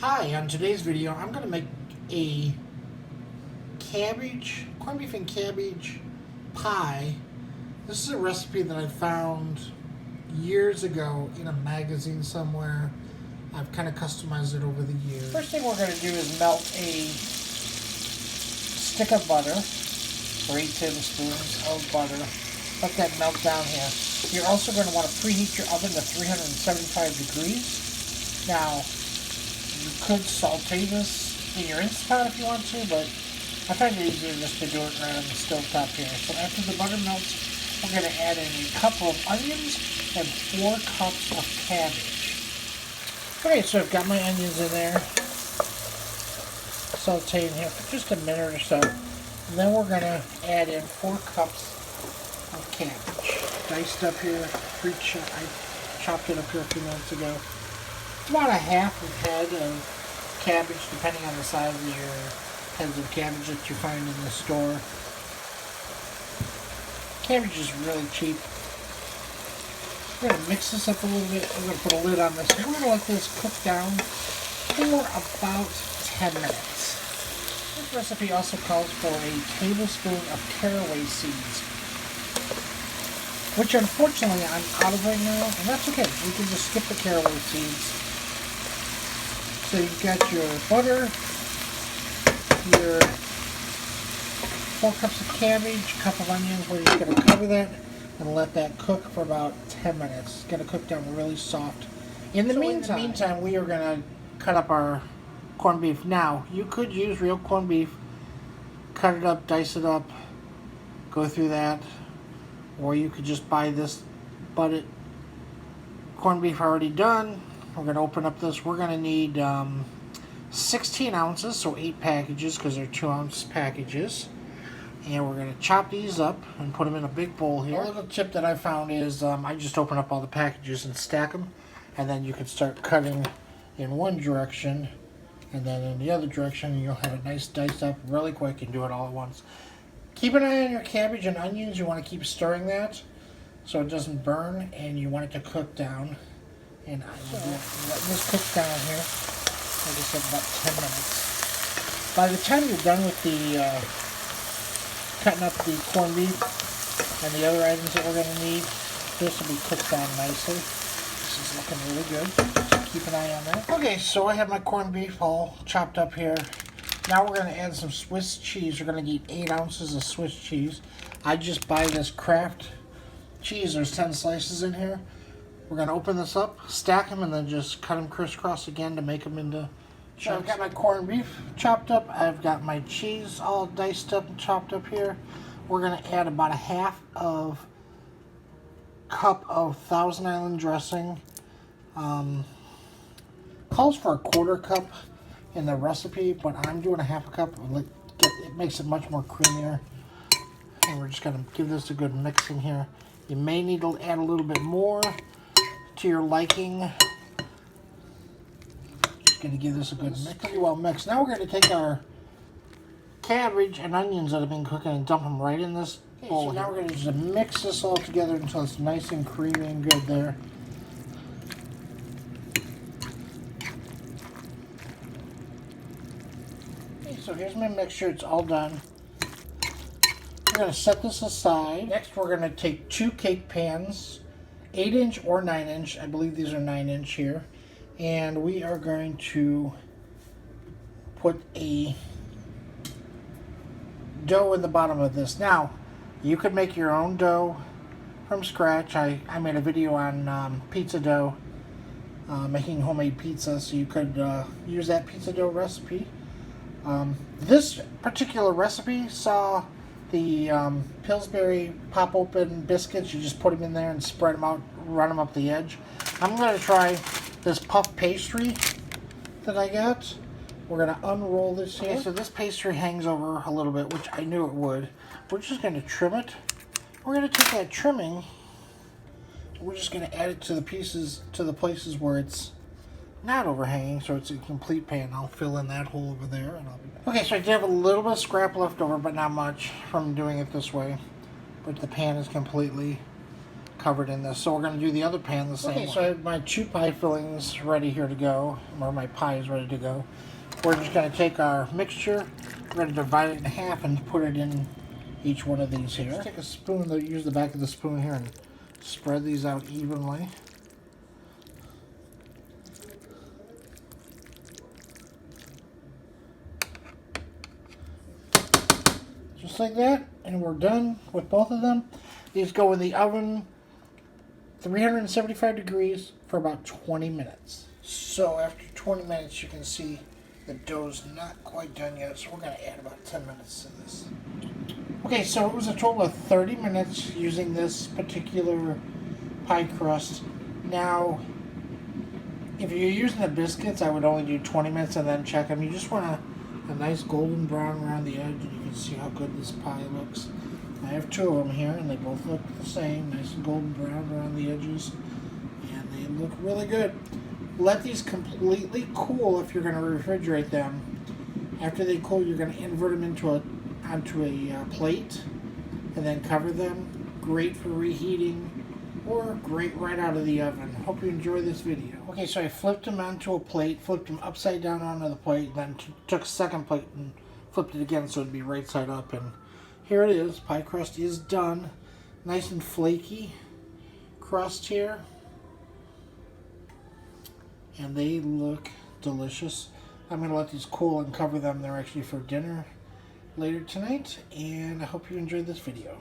Hi, on today's video I'm going to make a corned beef and cabbage pie. This is a recipe that I found years ago in a magazine somewhere. I've kind of customized it over the years. First thing we're going to do is melt a stick of butter, or 8 tablespoons of butter. Let that melt down here. You're also going to want to preheat your oven to 375 degrees. Now, you could saute this in your Instant Pot if you want to, but I find it easier just to do it right on the stove top here. So after the butter melts, we're going to add in a couple of onions and 4 cups of cabbage. Okay, so I've got my onions in there, sauteing here for just a minute or so. And then we're going to add in 4 cups of cabbage. Diced up here, I chopped it up here a few minutes ago. It's about a half a head of cabbage, depending on the size of your heads of cabbage that you find in the store. Cabbage is really cheap. We're going to mix this up a little bit. We're going to put a lid on this. We're going to let this cook down for about 10 minutes. This recipe also calls for a tablespoon of caraway seeds, which unfortunately I'm out of right now, and that's okay. We can just skip the caraway seeds. So you've got your butter, your 4 cups of cabbage, a cup of onions. We're just going to cover that and let that cook for about 10 minutes. It's going to cook down really soft. In the meantime, we are going to cut up our corned beef. Now, you could use real corned beef, cut it up, dice it up, go through that, or you could just buy this budded corned beef already done. We're going to open up this. We're going to need 16 ounces, so 8 packages because they're 2-ounce packages. And we're going to chop these up and put them in a big bowl here. A little tip that I found is I just open up all the packages and stack them. And then you can start cutting in one direction and then in the other direction. And you'll have a nice dice up really quick and do it all at once. Keep an eye on your cabbage and onions. You want to keep stirring that so it doesn't burn, and you want it to cook down. And I'm letting this cook down here, like I said, about 10 minutes. By the time you're done with the cutting up the corned beef and the other items that we're going to need, this will be cooked down nicely. This is looking really good, so keep an eye on that. Okay, so I have my corned beef all chopped up here. Now we're going to add some Swiss cheese. We're going to need 8 ounces of Swiss cheese. I just buy this Kraft cheese. There's 10 slices in here. We're going to open this up, stack them, and then just cut them crisscross again to make them into chunks. So I've got my corned beef chopped up. I've got my cheese all diced up and chopped up here. We're going to add about a half of cup of Thousand Island dressing. Calls for a 1/4 cup in the recipe, but I'm doing a half a cup. It makes it much more creamier. And we're just going to give this a good mix in here. You may need to add a little bit more to your liking. Just going to give this a good mix. Pretty well mixed. Now we're going to take our cabbage and onions that have been cooking and dump them right in this bowl. So now we're going to just mix this all together until it's nice and creamy and good there. Okay, so here's my mixture. It's all done. We're going to set this aside. Next, we're going to take 2 cake pans, 8-inch or 9-inch. I believe these are 9-inch here. And we are going to put a dough in the bottom of this. Now, you could make your own dough from scratch. I made a video on pizza dough, making homemade pizza, so you could use that pizza dough recipe. This particular recipe saw the Pillsbury pop-open biscuits. You just put them in there and spread them out, run them up the edge. I'm going to try this puff pastry that I got. We're going to unroll this here. Okay, so this pastry hangs over a little bit, which I knew it would. We're just going to trim it. We're going to take that trimming, we're just going to add it to the pieces, to the places where it's not overhanging, so it's a complete pan. I'll fill in that hole over there, and I'll be back. Okay, so I did have a little bit of scrap left over, but not much from doing it this way. But the pan is completely covered in this. So we're going to do the other pan the same way. So I have my 2 pie fillings ready here to go, or my pie is ready to go. We're just going to take our mixture, we're going to divide it in half and put it in each one of these here. Just take a spoon, use the back of the spoon here and spread these out evenly. Just like that, and we're done with both of them. These go in the oven, 375 degrees, for about 20 minutes. So after 20 minutes, you can see the dough's not quite done yet, so we're going to add about 10 minutes to this. Okay, so it was a total of 30 minutes using this particular pie crust. Now, if you're using the biscuits, I would only do 20 minutes and then check them. You just want a nice golden brown around the edge, and you can see how good this pie looks. I have 2 of them here, and they both look the same, nice and golden brown around the edges, and they look really good. Let these completely cool if you're going to refrigerate them. After they cool, you're going to invert them onto a plate, and then cover them. Great for reheating, or great right out of the oven. Hope you enjoy this video. Okay, so I flipped them onto a plate, flipped them upside down onto the plate, then took a second plate and flipped it again so it'd be right side up, and here it is. Pie crust is done. Nice and flaky crust here. And they look delicious. I'm going to let these cool and cover them. They're actually for dinner later tonight. And I hope you enjoyed this video.